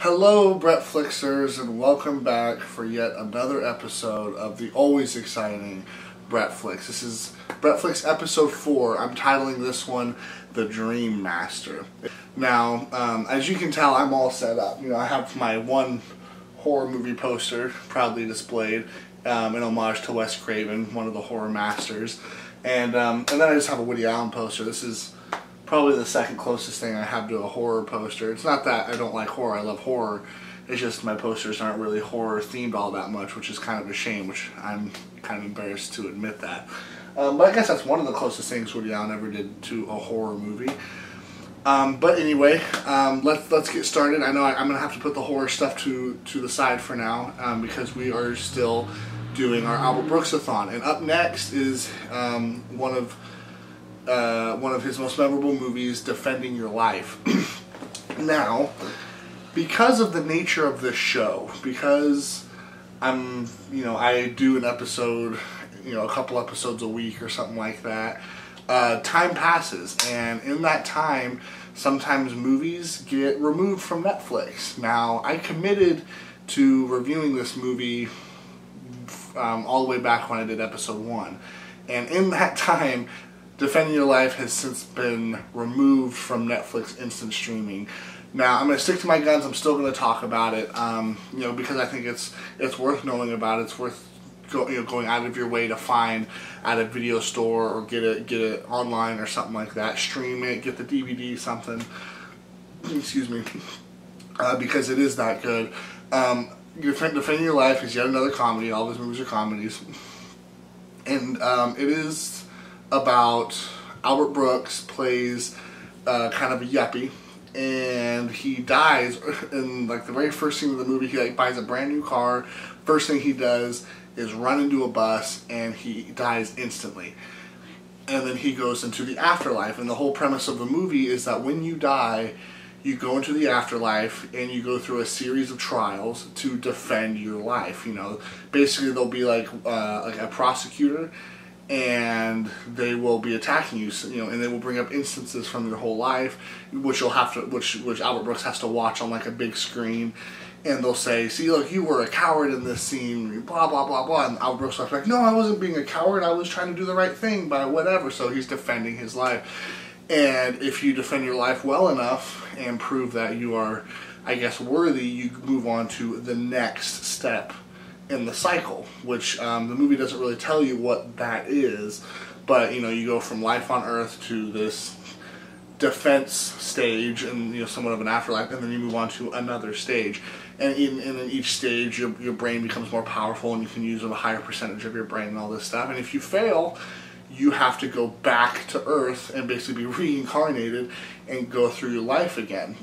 Hello, BretFlixers, and welcome back for yet another episode of the always exciting BretFlix. This is BretFlix episode 4. I'm titling this one The Dream Master. Now, as you can tell, I'm all set up. I have my one horror movie poster proudly displayed in homage to Wes Craven, one of the horror masters. And then I just have a Woody Allen poster. This is probably the second closest thing I have to a horror poster. It's not that I don't like horror, I love horror. It's just my posters aren't really horror themed all that much, which is kind of a shame, which I'm kind of embarrassed to admit that. But I guess that's one of the closest things Woody Allen ever did to a horror movie. But anyway, let's get started. I know I'm going to have to put the horror stuff to the side for now, because we are still doing our Albert Brooks-a-thon. And up next is one of his most memorable movies, Defending Your Life. Now, because of the nature of this show, because I do an episode, a couple episodes a week or something like that, time passes, and in that time, sometimes movies get removed from Netflix. Now, I committed to reviewing this movie all the way back when I did episode 1, and in that time, Defending Your Life has since been removed from Netflix instant streaming. Now, I'm going to stick to my guns. I'm still going to talk about it, because I think it's worth knowing about. It's worth going out of your way to find at a video store or get it online or something like that. Stream it, get the DVD, something. Excuse me, because it is that good. Defending Your Life is yet another comedy. All of his movies are comedies, and it is about Albert Brooks plays kind of a yuppie, and he dies in the very first scene of the movie. He buys a brand new car. First thing he does is run into a bus, and he dies instantly. And then he goes into the afterlife, and the whole premise of the movie is that when you die, you go into the afterlife and you go through a series of trials to defend your life. Basically there'll be like a prosecutor, and they will be attacking you, and they will bring up instances from your whole life, which Albert Brooks has to watch on like a big screen, and they'll say, "See, look, you were a coward in this scene, blah blah blah blah," and Albert Brooks will be like, "No, I wasn't being a coward. I was trying to do the right thing by whatever." So he's defending his life, and if you defend your life well enough and prove that you are, I guess, worthy, you move on to the next step in the cycle, which the movie doesn't really tell you what that is, but you go from life on Earth to this defense stage and somewhat of an afterlife, and then you move on to another stage, and in each stage your brain becomes more powerful, and you can use a higher percentage of your brain and all this stuff, and if you fail, you have to go back to Earth and basically be reincarnated and go through your life again.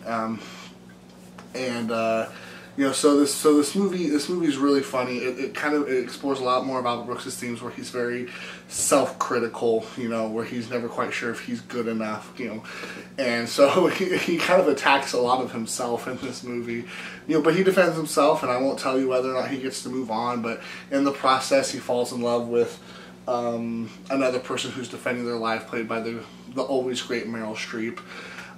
So this movie is really funny. It explores a lot more about Brooks' themes, where he's very self-critical, where he's never quite sure if he's good enough, and so he kind of attacks a lot of himself in this movie, but he defends himself, and I won't tell you whether or not he gets to move on, but in the process he falls in love with another person who's defending their life, played by the always great Meryl Streep,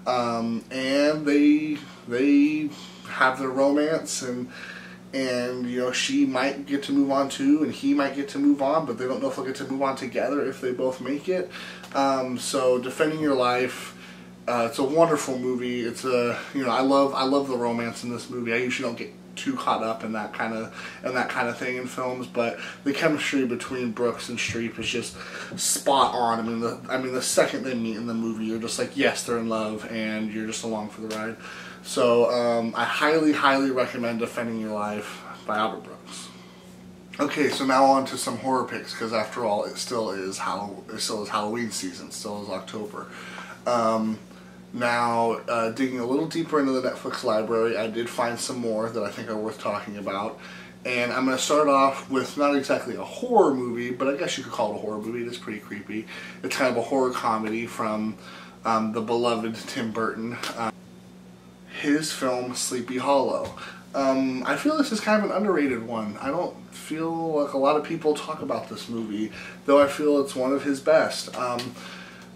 and they have their romance, and she might get to move on too, and he might get to move on, but they don't know if they'll get to move on together if they both make it. So Defending Your Life, it's a wonderful movie. It's I love the romance in this movie. I usually don't get too caught up in that kind of thing in films, but the chemistry between Brooks and Streep is just spot on. I mean the second they meet in the movie, you're just like, yes, they're in love, and you're just along for the ride. So I highly recommend Defending Your Life by Albert Brooks. Okay, so now on to some horror picks, because after all, it still is Halloween season, still is October. Now, digging a little deeper into the Netflix library, I did find some more that I think are worth talking about. And I'm going to start off with not exactly a horror movie, but I guess you could call it a horror movie. It is pretty creepy. It's kind of a horror comedy from the beloved Tim Burton. His film, Sleepy Hollow. I feel this is kind of an underrated one. I don't feel like a lot of people talk about this movie, though I feel it's one of his best.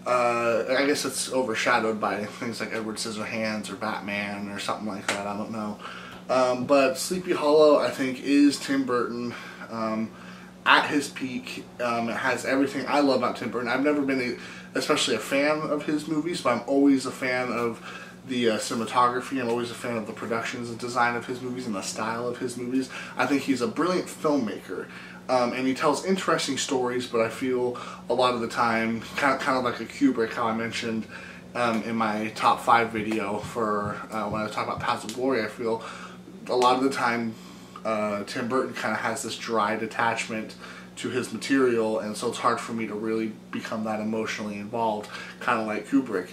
I guess it's overshadowed by things like Edward Scissorhands or Batman or something like that, I don't know. But Sleepy Hollow, I think, is Tim Burton at his peak. It has everything I love about Tim Burton. I've never been especially a fan of his movies, but I'm always a fan of the cinematography. I'm always a fan of the productions and design of his movies and the style of his movies. I think he's a brilliant filmmaker. And he tells interesting stories, but I feel a lot of the time, kind of like a Kubrick, how I mentioned in my top 5 video for when I was talking about Paths of Glory, I feel a lot of the time Tim Burton kind of has this dry detachment to his material, and so it's hard for me to really become that emotionally involved, kind of like Kubrick.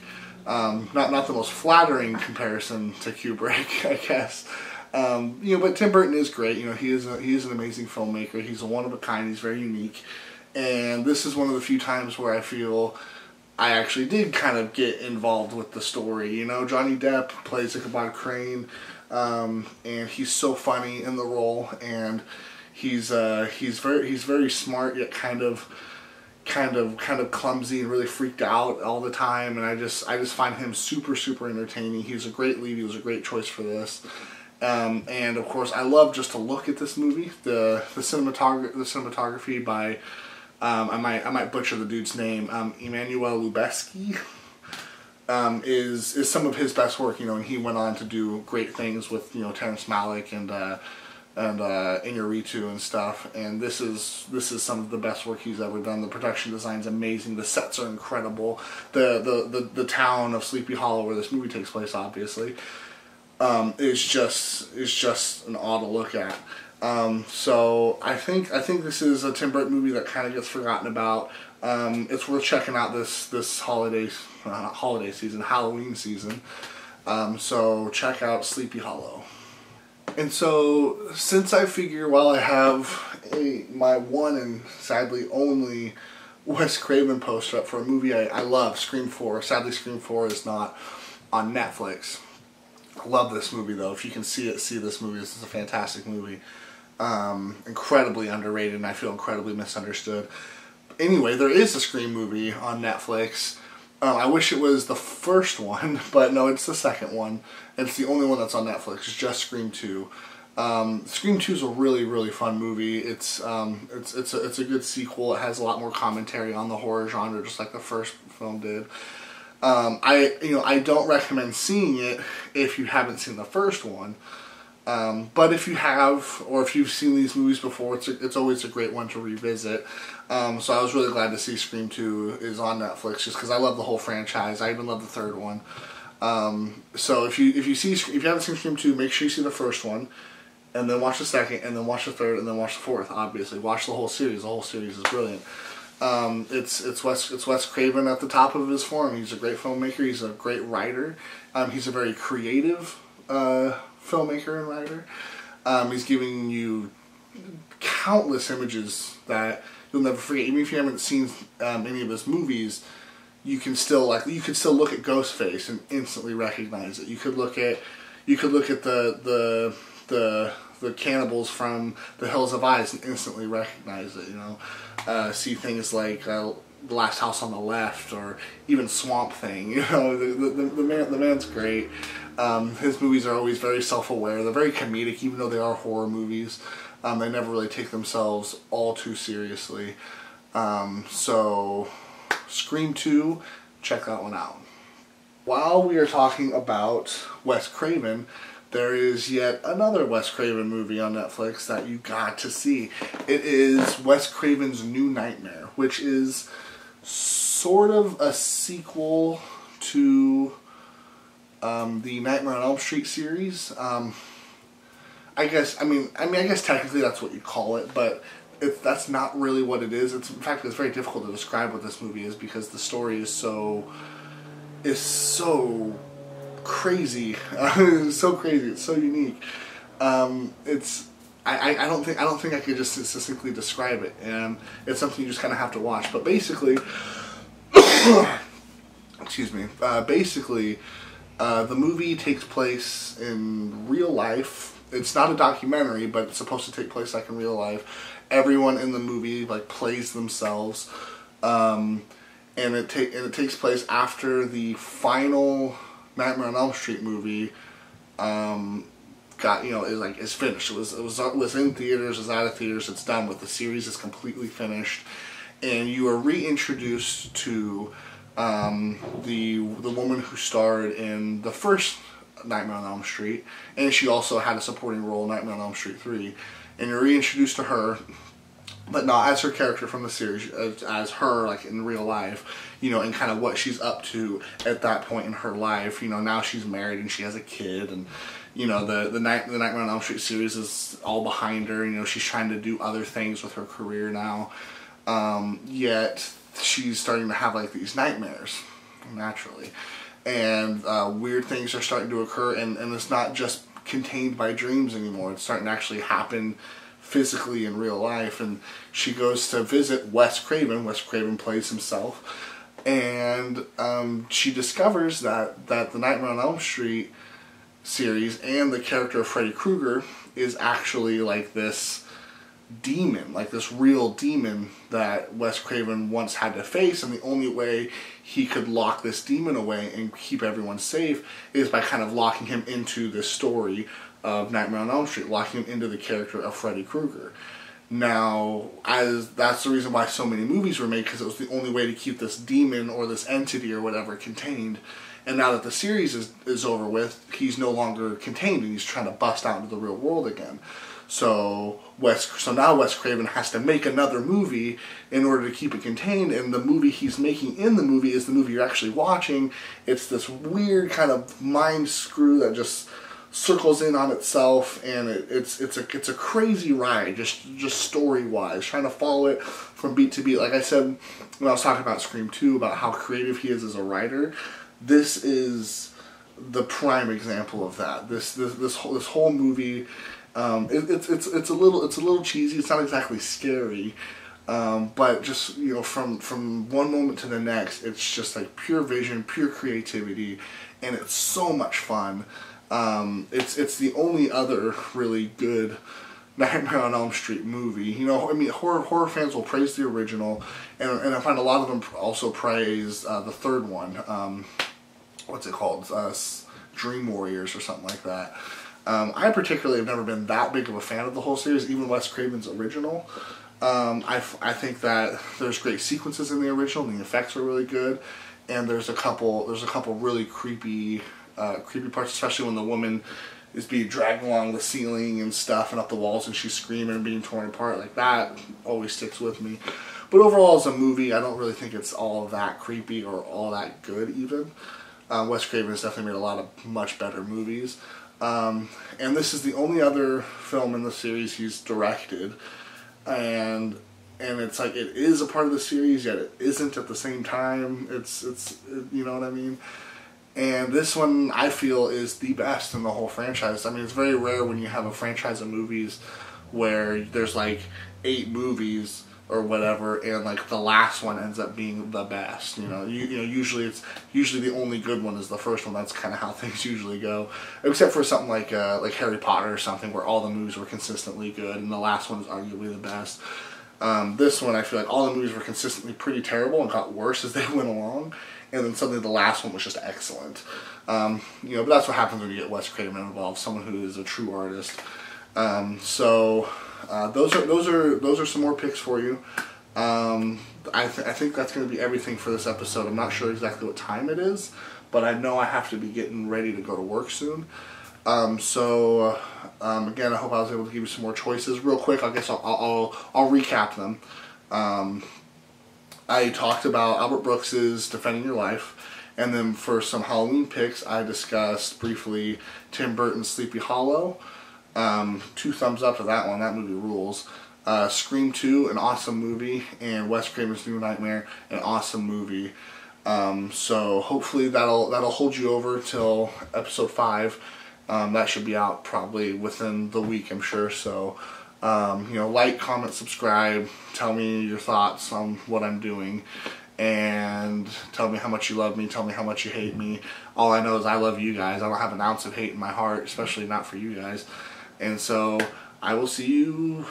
Not the most flattering comparison to Kubrick, I guess. You know, but Tim Burton is great. You know, he is an amazing filmmaker. He's a one of a kind. He's very unique, and this is one of the few times where I feel I actually did kind of get involved with the story. You know, Johnny Depp plays Ichabod Crane, and he's so funny in the role, and he's very smart yet kind of clumsy and really freaked out all the time, and I just find him super entertaining. He's a great lead. He was a great choice for this. And of course, I love just to look at this movie. The cinematography by I might butcher the dude's name. Emmanuel Lubezki is some of his best work. You know, and he went on to do great things with, you know, Terrence Malick and Iñárritu and stuff. And this is some of the best work he's ever done. The production design's amazing. The sets are incredible. The town of Sleepy Hollow, where this movie takes place, obviously, is just an awe to look at. So I think this is a Tim Burton movie that kind of gets forgotten about. It's worth checking out this holiday season, Halloween season. So check out Sleepy Hollow. And so, since I figure while I have my one and sadly only Wes Craven poster up for a movie I love, Scream 4. Sadly, Scream 4 is not on Netflix. I love this movie, though. If you can see this movie. This is a fantastic movie. Incredibly underrated, and I feel incredibly misunderstood. Anyway, there is a Scream movie on Netflix. I wish it was the first one, but no, it's the second one. It's the only one that's on Netflix. It's just Scream 2. Scream 2 is a really fun movie. It's a good sequel. It has a lot more commentary on the horror genre, just like the first film did. I don't recommend seeing it if you haven't seen the first one. But if you have, or if you've seen these movies before, it's always a great one to revisit. So I was really glad to see Scream 2 is on Netflix, just because I love the whole franchise. I even love the third one. So if you haven't seen Scream 2, make sure you see the first one, and then watch the second, and then watch the third, and then watch the fourth. Obviously, watch the whole series. The whole series is brilliant. It's Wes Craven at the top of his form. He's a great filmmaker. He's a great writer. He's a very creative filmmaker and writer. He's giving you countless images that you'll never forget. Even if you haven't seen any of his movies, you can still look at Ghostface and instantly recognize it. You could look at the cannibals from The Hills of Eyes and instantly recognize it. You know, see things like The Last House on the Left, or even Swamp Thing. You know, the man's great. His movies are always very self-aware. They're very comedic, even though they are horror movies. They never really take themselves all too seriously. So, Scream 2, check that one out. While we are talking about Wes Craven, there is yet another Wes Craven movie on Netflix that you got to see. It is Wes Craven's New Nightmare, which is sort of a sequel to the Nightmare on Elm Street series. I guess technically that's what you call it, but that's not really what it is. In fact, it's very difficult to describe what this movie is, because the story is so crazy. It's so crazy. It's so unique. I don't think I could just succinctly describe it, and it's something you just kind of have to watch. But basically, excuse me. The movie takes place in real life. It's not a documentary, but it's supposed to take place like in real life. Everyone in the movie like plays themselves, and it takes place after the final Nightmare on Elm Street movie got, you know, is finished. It was in theaters, it's out of theaters, it's done with. The series is completely finished, and you are reintroduced to the woman who starred in the first Nightmare on Elm Street, and she also had a supporting role in Nightmare on Elm Street 3, and you're reintroduced to her, but not as her character from the series, as her, like, in real life, you know, and kind of what she's up to at that point in her life. You know, now she's married and she has a kid, and, you know, the Nightmare on Elm Street series is all behind her. You know, she's trying to do other things with her career now, yet she's starting to have, like, these nightmares, naturally. And weird things are starting to occur, and it's not just contained by dreams anymore. It's starting to actually happen physically in real life. And she goes to visit Wes Craven. Wes Craven plays himself, and she discovers that the Nightmare on Elm Street series and the character of Freddy Krueger is actually like this demon, like this real demon that Wes Craven once had to face, and the only way he could lock this demon away and keep everyone safe is by kind of locking him into this story of Nightmare on Elm Street, locking him into the character of Freddy Krueger. Now, that's the reason why so many movies were made, because it was the only way to keep this demon or this entity or whatever contained. And now that the series is over with, he's no longer contained, and he's trying to bust out into the real world again. So now Wes Craven has to make another movie in order to keep it contained, and the movie he's making in the movie is the movie you're actually watching. It's this weird kind of mind screw that just circles in on itself, and it's a crazy ride, just story wise, trying to follow it from beat to beat. Like I said when I was talking about Scream 2, about how creative he is as a writer, this is the prime example of that. This whole movie. It's a little cheesy. It's not exactly scary, but just, you know, from one moment to the next, it's just like pure vision, pure creativity, and it's so much fun. It's the only other really good Nightmare on Elm Street movie. You know, I mean, horror fans will praise the original, and I find a lot of them also praise the third one. What's it called? Dream Warriors or something like that. I particularly have never been that big of a fan of the whole series, even Wes Craven's original. I think that there's great sequences in the original, and the effects are really good, and there's a couple really creepy parts, especially when the woman is being dragged along the ceiling and stuff and up the walls, and she's screaming and being torn apart. Like, that always sticks with me. But overall, as a movie, I don't really think it's all that creepy or all that good even. Wes Craven has definitely made a lot of much better movies. And this is the only other film in the series he's directed, and it's like, it is a part of the series, yet it isn't at the same time. It's you know what I mean? And this one, I feel, is the best in the whole franchise. I mean, it's very rare when you have a franchise of movies where there's like 8 movies or whatever, and like the last one ends up being the best. You know, usually the only good one is the first one. That's kind of how things usually go, except for something like Harry Potter or something, where all the movies were consistently good and the last one is arguably the best. This one, I feel like all the movies were consistently pretty terrible and got worse as they went along, and then suddenly the last one was just excellent. You know, but that's what happens when you get Wes Craven involved, someone who is a true artist. Those are some more picks for you. I think that's going to be everything for this episode. I'm not sure exactly what time it is, but I know I have to be getting ready to go to work soon. Again, I hope I was able to give you some more choices. Real quick, I guess I'll recap them. I talked about Albert Brooks's Defending Your Life, and then for some Halloween picks, I discussed briefly Tim Burton's Sleepy Hollow. 2 thumbs up to that one. That movie rules. Scream 2, an awesome movie, and Wes Craven's New Nightmare, an awesome movie. So hopefully that'll hold you over till episode 5. That should be out probably within the week, I'm sure. So, you know, like, comment, subscribe, tell me your thoughts on what I'm doing, and tell me how much you love me, tell me how much you hate me. All I know is I love you guys. I don't have an ounce of hate in my heart, especially not for you guys. And so I'll see you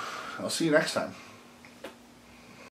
next time.